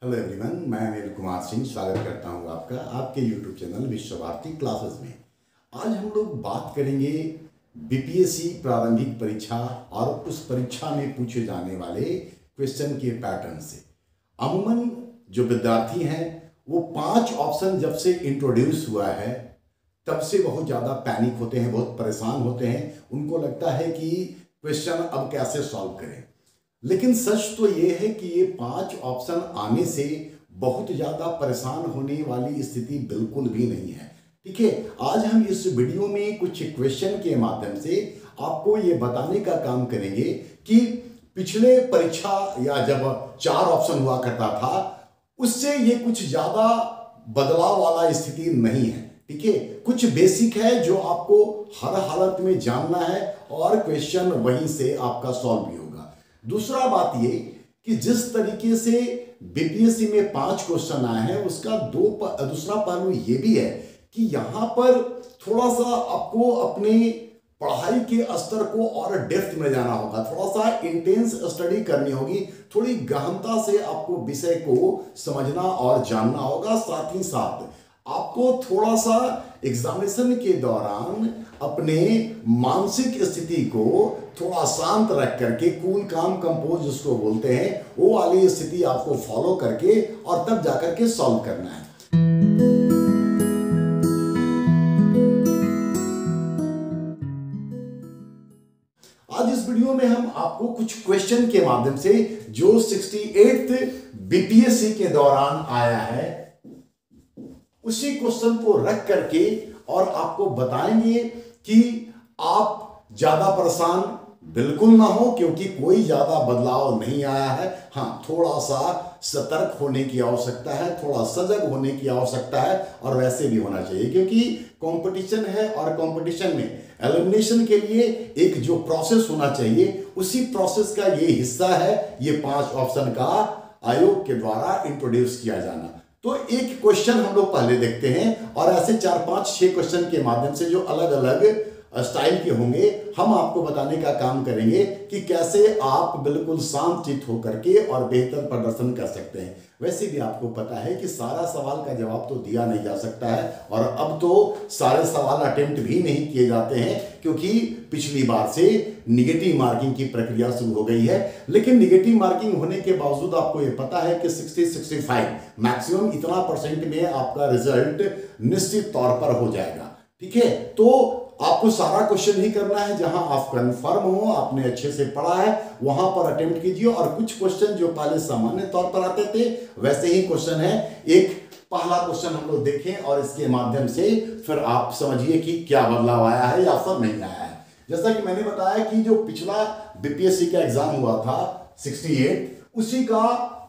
Hello everyone, मैं अनिल कुमार सिंह स्वागत करता हूं आपका आपके यूट्यूब चैनल विश्व भारती क्लासेस में। आज हम लोग बात करेंगे बीपीएससी प्रारंभिक परीक्षा और उस परीक्षा में पूछे जाने वाले क्वेश्चन के पैटर्न से। अमूमन जो विद्यार्थी हैं वो 5 ऑप्शन जब से इंट्रोड्यूस हुआ है तब से बहुत ज़्यादा पैनिक होते हैं, बहुत परेशान होते हैं। उनको लगता है कि क्वेश्चन अब कैसे सॉल्व करें। लेकिन सच तो ये है कि ये 5 ऑप्शन आने से बहुत ज़्यादा परेशान होने वाली स्थिति बिल्कुल भी नहीं है। ठीक है, आज हम इस वीडियो में कुछ क्वेश्चन के माध्यम से आपको ये बताने का काम करेंगे कि पिछले परीक्षा या जब 4 ऑप्शन हुआ करता था उससे ये कुछ ज़्यादा बदलाव वाला स्थिति नहीं है। ठीक है, कुछ बेसिक है जो आपको हर हालत में जानना है और क्वेश्चन वहीं से आपका सॉल्व भी होगा। दूसरा बात ये कि जिस तरीके से बीपीएससी में 5 क्वेश्चन आए हैं उसका दूसरा पहलू ये भी है कि यहां पर थोड़ा सा आपको अपने पढ़ाई के स्तर को और डेप्थ में जाना होगा, थोड़ा सा इंटेंस स्टडी करनी होगी, थोड़ी गहनता से आपको विषय को समझना और जानना होगा। साथ ही साथ आपको थोड़ा सा एग्जामिनेशन के दौरान अपने मानसिक स्थिति को थोड़ा शांत रख करके, कूल काम कंपोज जिसको बोलते हैं, वो वाली स्थिति आपको फॉलो करके और तब जाकर के सॉल्व करना है। आज इस वीडियो में हम आपको कुछ क्वेश्चन के माध्यम से जो 68th बीपीएससी के दौरान आया है उसी क्वेश्चन को रख करके और आपको बताएंगे कि आप ज्यादा परेशान बिल्कुल ना हो, क्योंकि कोई ज्यादा बदलाव नहीं आया है। हाँ, थोड़ा सा सतर्क होने की आवश्यकता है, थोड़ा सजग होने की आवश्यकता है और वैसे भी होना चाहिए क्योंकि कंपटीशन है और कंपटीशन में एलिमिनेशन के लिए एक जो प्रोसेस होना चाहिए उसी प्रोसेस का ये हिस्सा है ये 5 ऑप्शन का आयोग के द्वारा इंट्रोड्यूस किया जाना। तो एक क्वेश्चन हम लोग पहले देखते हैं और ऐसे 4, 5, 6 क्वेश्चन के माध्यम से जो अलग अलग स्टाइल के होंगे हम आपको बताने का काम करेंगे कि कैसे आप बिल्कुल शांत चित्त होकर के और बेहतर प्रदर्शन कर सकते हैं। वैसे भी आपको पता है कि सारा सवाल का जवाब तो दिया नहीं जा सकता है और अब तो सारे सवाल अटेम्प्ट भी नहीं किए जाते हैं क्योंकि पिछली बार से निगेटिव मार्किंग की प्रक्रिया शुरू हो गई है। लेकिन निगेटिव मार्किंग होने के बावजूद आपको यह पता है कि 60-65 मैक्सिमम इतना % में आपका रिजल्ट निश्चित तौर पर हो जाएगा। ठीक है, तो आपको सारा क्वेश्चन ही करना है, जहां आप कंफर्म हो, आपने अच्छे से पढ़ा है वहां पर अटेम्प्ट कीजिए। और कुछ क्वेश्चन जो पहले सामान्य तौर पर आते थे वैसे ही क्वेश्चन है। एक पहला क्वेश्चन हम लोग देखें और इसके माध्यम से फिर आप समझिए कि क्या बदलाव आया है या फिर नहीं आया है। जैसा कि मैंने बताया कि जो पिछला बीपीएससी का एग्जाम हुआ था 68, उसी का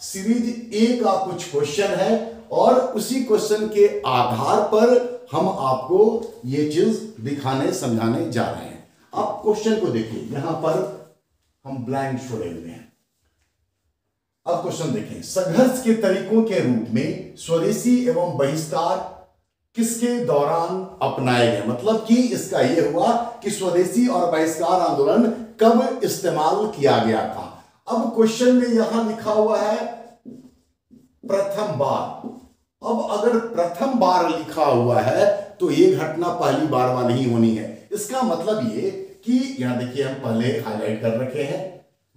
सीरीज ए का कुछ क्वेश्चन है और उसी क्वेश्चन के आधार पर हम आपको ये चीज दिखाने समझाने जा रहे हैं। आप क्वेश्चन को देखिए, यहां पर हम ब्लैंक छोड़े हुए हैं। अब क्वेश्चन देखें, संघर्ष के तरीकों के रूप में स्वदेशी एवं बहिष्कार किसके दौरान अपनाए गए। मतलब कि इसका यह हुआ कि स्वदेशी और बहिष्कार आंदोलन कब इस्तेमाल किया गया था। अब क्वेश्चन में यहां लिखा हुआ है प्रथम बार। अब अगर प्रथम बार लिखा हुआ है तो ये घटना पहली बार वाली ही होनी है। इसका मतलब ये कि यहां देखिए हम पहले हाईलाइट कर रखे हैं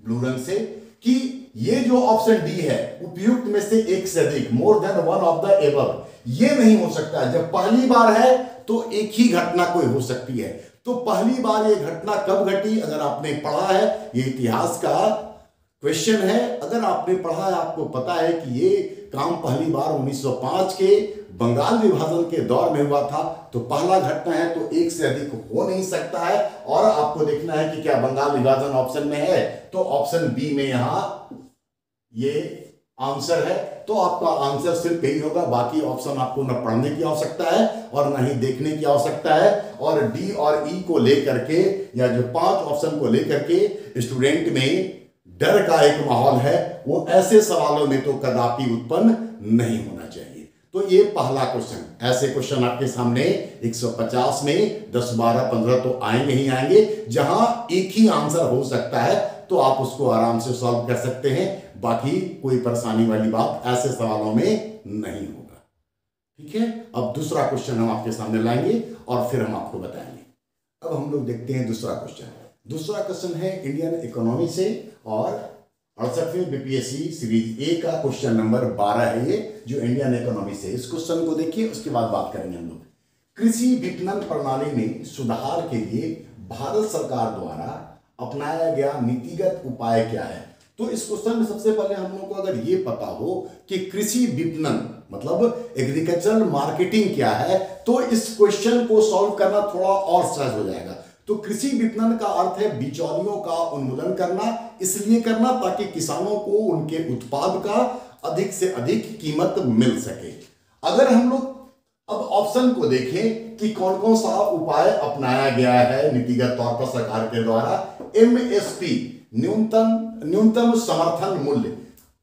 ब्लू रंग से कि ये जो ऑप्शन डी है उपयुक्त में से एक से अधिक, more than one of the above, ये नहीं हो सकता। जब पहली बार है तो एक ही घटना कोई हो सकती है। तो पहली बार ये घटना कब घटी, अगर आपने पढ़ा है, ये इतिहास का क्वेश्चन है, अगर आपने पढ़ा है आपको पता है कि ये काम पहली बार 1905 के बंगाल विभाजन के दौर में हुआ था। तो पहला घटना है तो एक से अधिक हो नहीं सकता है। और आपको देखना है कि क्या बंगाल विभाजन ऑप्शन में है, तो ऑप्शन बी में यहां ये आंसर है। तो आपका आंसर सिर्फ यही होगा, बाकी ऑप्शन आपको न पढ़ने की आवश्यकता है और न ही देखने की आवश्यकता है। और डी और ई को लेकर के या जो 5 ऑप्शन को लेकर के स्टूडेंट में डर का एक माहौल है, वो ऐसे सवालों में तो कदापि उत्पन्न नहीं होना चाहिए। तो ये पहला क्वेश्चन, ऐसे क्वेश्चन आपके सामने 150 में 10, 12, 15 तो आएंगे ही आएंगे, जहां एक ही आंसर हो सकता है तो आप उसको आराम से सॉल्व कर सकते हैं। बाकी कोई परेशानी वाली बात ऐसे सवालों में नहीं होगा। ठीक है, अब दूसरा क्वेश्चन हम आपके सामने लाएंगे और फिर हम आपको बताएंगे। अब हम लोग देखते हैं दूसरा क्वेश्चन। दूसरा क्वेश्चन है इंडियन इकोनॉमी से और 68वें बीपीएससी सीरीज ए का क्वेश्चन नंबर 12 है ये, जो इंडियन इकोनॉमी से। इस क्वेश्चन को देखिए, उसके बाद बात करेंगे हम लोग। कृषि विपणन प्रणाली में सुधार के लिए भारत सरकार द्वारा अपनाया गया नीतिगत उपाय क्या है? तो इस क्वेश्चन में सबसे पहले हम लोग को अगर ये पता हो कि कृषि विपणन मतलब एग्रीकल्चरल मार्केटिंग क्या है, तो इस क्वेश्चन को सॉल्व करना थोड़ा और सहज हो जाएगा। तो कृषि विपणन का अर्थ है बिचौलियों का उन्मूलन करना, इसलिए करना ताकि किसानों को उनके उत्पाद का अधिक से अधिक कीमत मिल सके। अगर हम लोग अब ऑप्शन को देखें कि कौन कौन सा उपाय अपनाया गया है नीतिगत तौर पर सरकार के द्वारा। एमएसपी, न्यूनतम समर्थन मूल्य।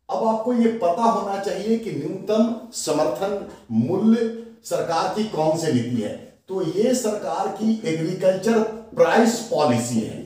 अब आपको यह पता होना चाहिए कि न्यूनतम समर्थन मूल्य सरकार की कौन सी नीति है। तो ये सरकार की एग्रीकल्चर प्राइस पॉलिसी है,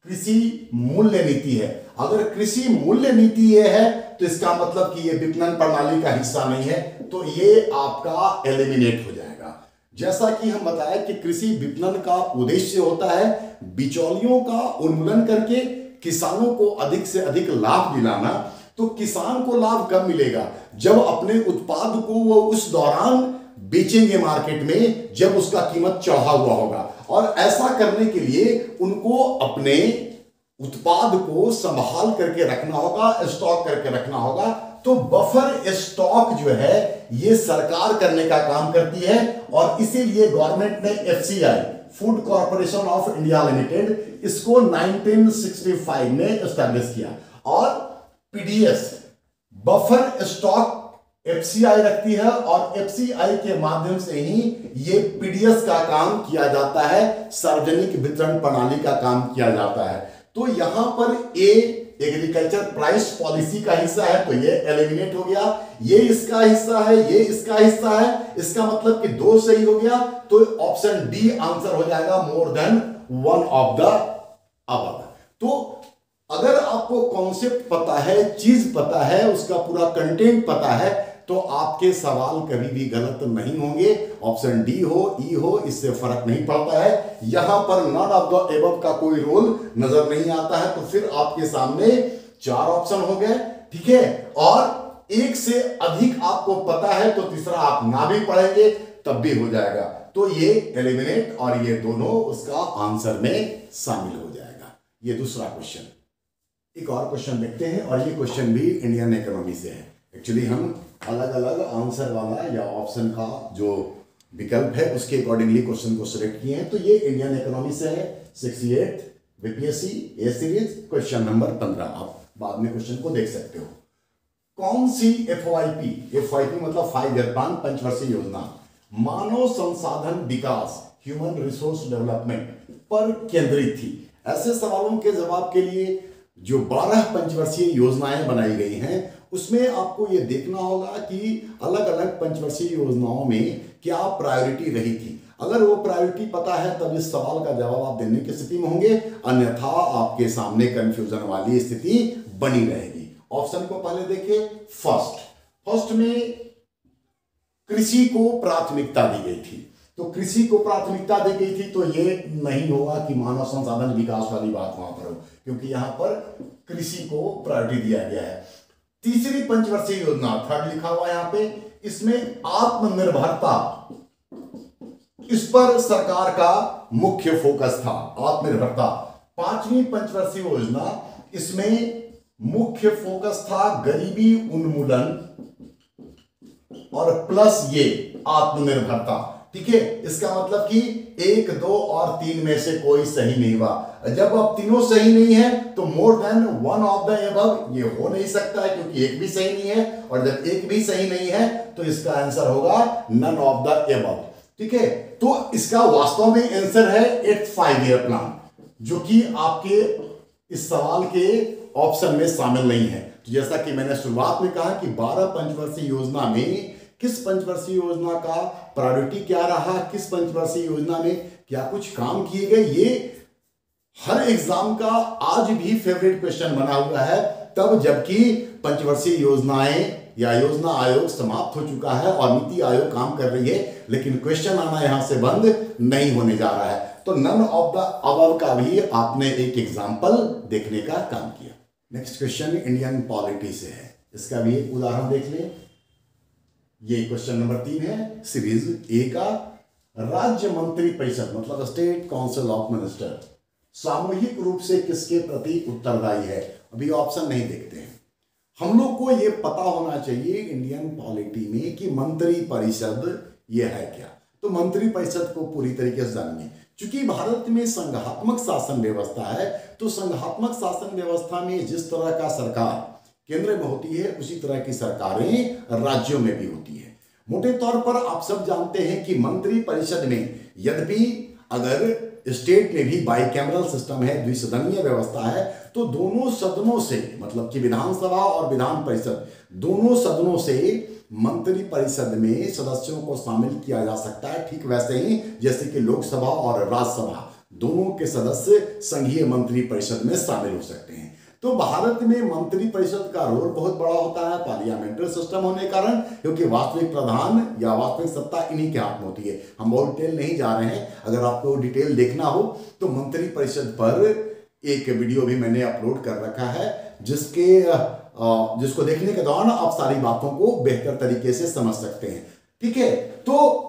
कृषि मूल्य नीति है। अगर कृषि मूल्य नीति ये है तो इसका मतलब कि ये विपणन प्रणाली का हिस्सा नहीं है, तो ये आपका एलिमिनेट हो जाएगा। जैसा कि हम बताया कि कृषि विपणन का उद्देश्य होता है बिचौलियों का उन्मूलन करके किसानों को अधिक से अधिक लाभ दिलाना। तो किसान को लाभ कब मिलेगा? जब अपने उत्पाद को वो उस दौरान बेचेंगे मार्केट में, जब उसका कीमत चढ़ा हुआ होगा। और ऐसा करने के लिए उनको अपने उत्पाद को संभाल करके रखना होगा, स्टॉक करके रखना होगा। तो बफर स्टॉक जो है ये सरकार करने का काम करती है, और इसीलिए गवर्नमेंट ने FCI, food corporation of India limited, इसको 1965 में एस्टैब्लिश किया। और पीडीएस, बफर स्टॉक एफसीआई रखती है, और एफसीआई के माध्यम से ही ये पीडीएस का काम किया जाता है, सार्वजनिक वितरण प्रणाली का काम किया जाता है। तो यहां पर ए एग्रीकल्चर प्राइस पॉलिसी का हिस्सा है, तो ये एलिमिनेट हो गया। ये इसका हिस्सा है, ये इसका हिस्सा है, इसका मतलब कि दो सही हो गया। तो ऑप्शन डी आंसर हो जाएगा, more than one of the above. तो अगर आपको कॉन्सेप्ट पता है, चीज पता है, उसका पूरा कंटेंट पता है, तो आपके सवाल कभी भी गलत नहीं होंगे। ऑप्शन डी हो, ई हो, इससे फर्क नहीं पड़ता है। यहां पर नॉन ऑफ द एबव का कोई रोल नजर नहीं आता है। तो फिर आपके सामने 4 ऑप्शन हो गए, ठीक है। और एक से अधिक आपको पता है तो तीसरा आप ना भी पढ़ेंगे तब भी हो जाएगा। तो ये एलिमिनेट और ये दोनों उसका आंसर में शामिल हो जाएगा। ये दूसरा क्वेश्चन। एक और क्वेश्चन देखते हैं, और ये क्वेश्चन भी इंडियन इकोनॉमी से है। एक्चुअली हम अलग अलग आंसर वाला या ऑप्शन का जो विकल्प है उसके अकॉर्डिंगली क्वेश्चन को सिलेक्ट किए हैं। तो ये इंडियन इकोनॉमी से है, 68 बीपीएससी ए सीरीज, क्वेश्चन नंबर 15। आप बाद में क्वेश्चन को देख सकते हो। कौन सी एफवाईपी मतलब 5 ईयर प्लान, पंचवर्षीय योजना मानव संसाधन विकास, ह्यूमन रिसोर्स डेवलपमेंट पर केंद्रित थी? ऐसे सवालों के जवाब के लिए जो 12 पंचवर्षीय योजनाएं बनाई गई हैं, उसमें आपको यह देखना होगा कि अलग अलग पंचवर्षीय योजनाओं में क्या प्रायोरिटी रही थी। अगर वो प्रायोरिटी पता है तब इस सवाल का जवाब आप देने की स्थिति में होंगे, अन्यथा आपके सामने कंफ्यूजन वाली स्थिति बनी रहेगी। ऑप्शन को पहले देखिए। फर्स्ट में कृषि को प्राथमिकता दी गई थी। तो कृषि को प्राथमिकता दी गई थी, तो ये नहीं होगा कि मानव संसाधन विकास वाली बात वहां पर हो, क्योंकि यहां पर कृषि को प्रायोरिटी दिया गया है। तीसरी पंचवर्षीय योजना, थर्ड लिखा हुआ यहां पे, इसमें आत्मनिर्भरता, इस पर सरकार का मुख्य फोकस था, आत्मनिर्भरता। 5वीं पंचवर्षीय योजना, इसमें मुख्य फोकस था गरीबी उन्मूलन और प्लस ये आत्मनिर्भरता, ठीक है। इसका मतलब कि 1, 2 और 3 में से कोई सही नहीं हुआ। जब अब तीनों सही नहीं है तो more than one of the above ये हो नहीं सकता है, क्योंकि एक भी सही नहीं है, और जब एक भी सही नहीं है तो इसका आंसर होगा नन ऑफ द अबव, ठीक है। तो इसका वास्तव में आंसर है 8th 5 ईयर प्लान, जो कि आपके इस सवाल के ऑप्शन में शामिल नहीं है। तो जैसा कि मैंने शुरुआत में कहा कि 12 पंचवर्षीय योजना में किस पंचवर्षीय योजना का प्रायोरिटी क्या रहा, किस पंचवर्षीय योजना में क्या कुछ काम किए गए, ये हर एग्जाम का आज भी फेवरेट क्वेश्चन बना हुआ है, तब जबकि पंचवर्षीय योजनाएं या योजना आयोग समाप्त हो चुका है और नीति आयोग काम कर रही है, लेकिन क्वेश्चन आना यहां से बंद नहीं होने जा रहा है। तो नन ऑफ द अबव का भी आपने एक एग्जाम्पल देखने का काम किया। नेक्स्ट क्वेश्चन इंडियन पॉलिटी से है, इसका भी एक उदाहरण देख लें। ये क्वेश्चन नंबर 3 है सीरीज ए का। राज्य मंत्री परिषद मतलब स्टेट काउंसिल ऑफ मिनिस्टर सामूहिक रूप से किसके प्रति उत्तरदायी है? अभी ऑप्शन नहीं देखते हैं। हम लोग को यह पता होना चाहिए इंडियन पॉलिटी में कि मंत्री परिषद ये है क्या। तो मंत्री परिषद को पूरी तरीके से जानिए। चूंकि भारत में संघात्मक शासन व्यवस्था है, तो संघात्मक शासन व्यवस्था में जिस तरह का सरकार केंद्र में होती है, उसी तरह की सरकारें राज्यों में भी होती है। मोटे तौर पर आप सब जानते हैं कि मंत्री परिषद में, यद्यपि अगर स्टेट में भी बाइकैमरल सिस्टम है, द्विसदनीय व्यवस्था है, तो दोनों सदनों से मतलब कि विधानसभा और विधान परिषद दोनों सदनों से मंत्री परिषद में सदस्यों को शामिल किया जा सकता है। ठीक वैसे ही जैसे कि लोकसभा और राज्यसभा दोनों के सदस्य संघीय मंत्री परिषद में शामिल हो सकते हैं। तो भारत में मंत्री परिषद का रोल बहुत बड़ा होता है पार्लियामेंट्री सिस्टम होने के कारण, क्योंकि वास्तविक प्रधान या वास्तविक सत्ता इन्हीं के हाथ में होती है। हम बहुत डिटेल नहीं जा रहे हैं, अगर आपको डिटेल देखना हो तो मंत्री परिषद पर एक वीडियो भी मैंने अपलोड कर रखा है, जिसको देखने के दौरान आप सारी बातों को बेहतर तरीके से समझ सकते हैं। ठीक है, तो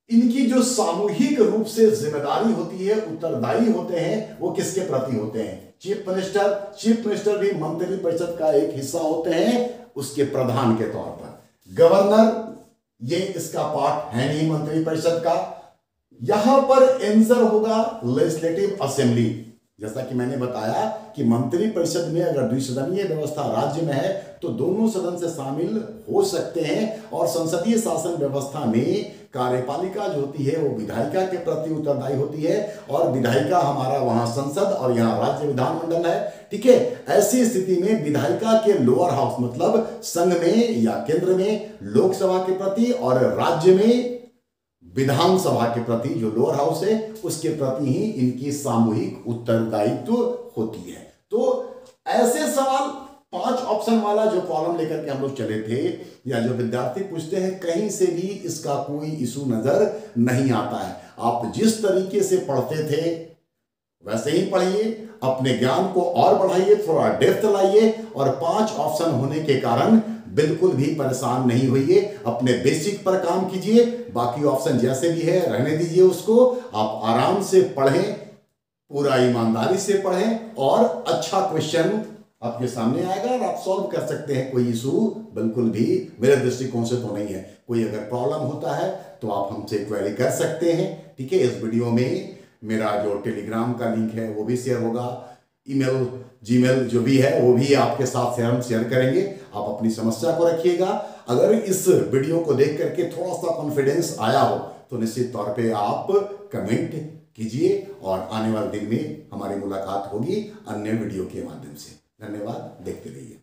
इनकी जो सामूहिक रूप से जिम्मेदारी होती है, उत्तरदायी होते हैं, वो किसके प्रति होते हैं? चीफ मिनिस्टर भी मंत्री परिषद का एक हिस्सा होते हैं, उसके प्रधान के तौर पर। गवर्नर ये इसका पार्ट है नहीं मंत्री परिषद का। यहां पर आंसर होगा लेजिस्लेटिव असेंबली। जैसा कि मैंने बताया कि मंत्री परिषद में अगर द्विसदनीय व्यवस्था राज्य में है तो दोनों सदन से शामिल हो सकते हैं, और संसदीय शासन व्यवस्था में कार्यपालिका जो होती है वो विधायिका के प्रति उत्तरदायी होती है, और विधायिका हमारा वहां संसद और यहाँ राज्य विधानमंडल है। ठीक है, ऐसी स्थिति में विधायिका के लोअर हाउस मतलब संघ में या केंद्र में लोकसभा के प्रति, और राज्य में विधानसभा के प्रति जो लोअर हाउस है उसके प्रति ही इनकी सामूहिक उत्तरदायित्व होती है। तो ऐसे सवाल 5 ऑप्शन वाला जो कॉलम लेकर के हम लोग चले थे, या जो विद्यार्थी पूछते हैं, कहीं से भी इसका कोई इशू नजर नहीं आता है। आप जिस तरीके से पढ़ते थे वैसे ही पढ़िए, अपने ज्ञान को और बढ़ाइए, थोड़ा डेप्थ लाइए, और 5 ऑप्शन होने के कारण बिल्कुल भी परेशान नहीं होइए। अपने बेसिक पर काम कीजिए, बाकी ऑप्शन जैसे भी है रहने दीजिए उसको। आप आराम से पढ़ें, पूरा ईमानदारी से पढ़ें, और अच्छा क्वेश्चन आपके सामने आएगा और आप सॉल्व कर सकते हैं। कोई इशू बिल्कुल भी मेरे दृष्टिकोण से तो नहीं है। कोई अगर प्रॉब्लम होता है तो आप हमसे क्वेरी कर सकते हैं। ठीक है, इस वीडियो में मेरा जो टेलीग्राम का लिंक है वो भी शेयर होगा, ईमेल जीमेल जो भी है वो भी आपके साथ हम शेयर करेंगे। आप अपनी समस्या को रखिएगा। अगर इस वीडियो को देख करके थोड़ा सा कॉन्फिडेंस आया हो तो निश्चित तौर पे आप कमेंट कीजिए, और आने वाले दिन में हमारी मुलाकात होगी अन्य वीडियो के माध्यम से। धन्यवाद, देखते रहिए।